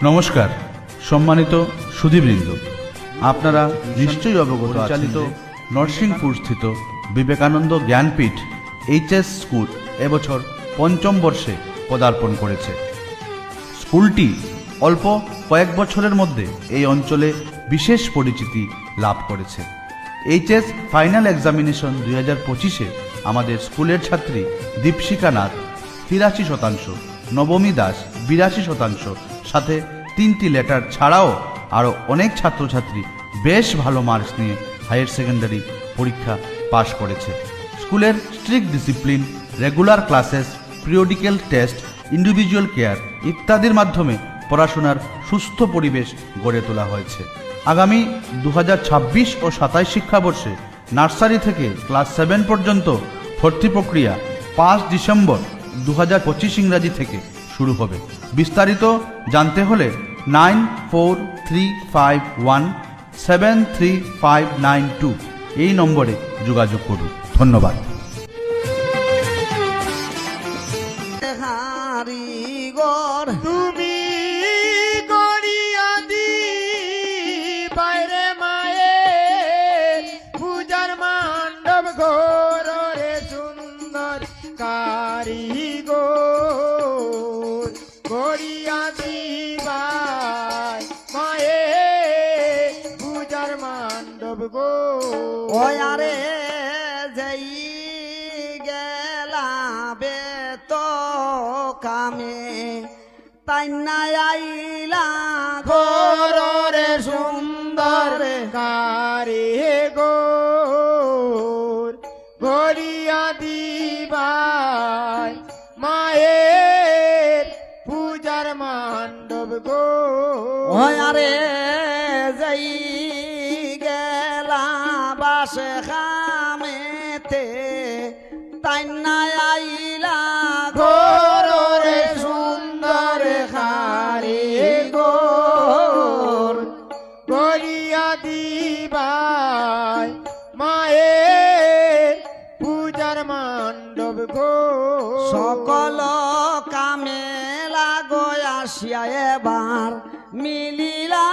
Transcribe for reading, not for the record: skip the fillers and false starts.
নমস্কার সম্মানিত সুধীবৃন্দ, আপনারা নিশ্চয়ই অবগত পরিচালিত নরসিংপুর স্থিত বিবেকানন্দ জ্ঞানপীঠ এইচএস স্কুল এবছর পঞ্চম বর্ষে পদার্পণ করেছে। স্কুলটি অল্প কয়েক বছরের মধ্যে এই অঞ্চলে বিশেষ পরিচিতি লাভ করেছে। এইচএস ফাইনাল এক্সামিনেশন 2025-এ আমাদের স্কুলের ছাত্রী দীপশিকা নাথ 83%, নবমী দাস 82%, সাথে 3টি লেটার ছাড়াও আরও অনেক ছাত্রছাত্রী বেশ ভালো মার্কস নিয়ে হায়ার সেকেন্ডারি পরীক্ষা পাশ করেছে। স্কুলের strict discipline, regular classes, periodical test, individual care ইত্যাদির মাধ্যমে পড়াশোনার সুস্থ পরিবেশ গড়ে তোলা হয়েছে। আগামী 2026 ও 27 শিক্ষাবর্ষে নার্সারি থেকে ক্লাস 7 পর্যন্ত ভর্তি প্রক্রিয়া 5 ডিসেম্বর 2025 ইংরাজি থেকে শুরু হবে। বিস্তারিত জানতে হলে 9435173592 এই নম্বরে যোগাযোগ করুন। ধন্যবাদ। তুমি গড়িয়া দি বাইরে মায়ে পূজার মণ্ডপ ঘোর রে সুন্দর কারিগর গড়িয়া দিবাই মায়ে পূজার মণ্ডপ গো ওয়ারে যাই গেলা বে তো কামে তাই না আইলা ঘোর রে সুন্দর কারিগর গড়িয়া দিবাই মায়ের পূজার মণ্ডপ গো ওয়ারে যাই গেলা বাসে খামেতে তাই না আইলা ঘোর রে সুন্দর কারিগর গড়িয়া দিবাই মায়ের পূজার মণ্ডপ গো সকল কামে লাগো আসিয়া এবার মিলিলা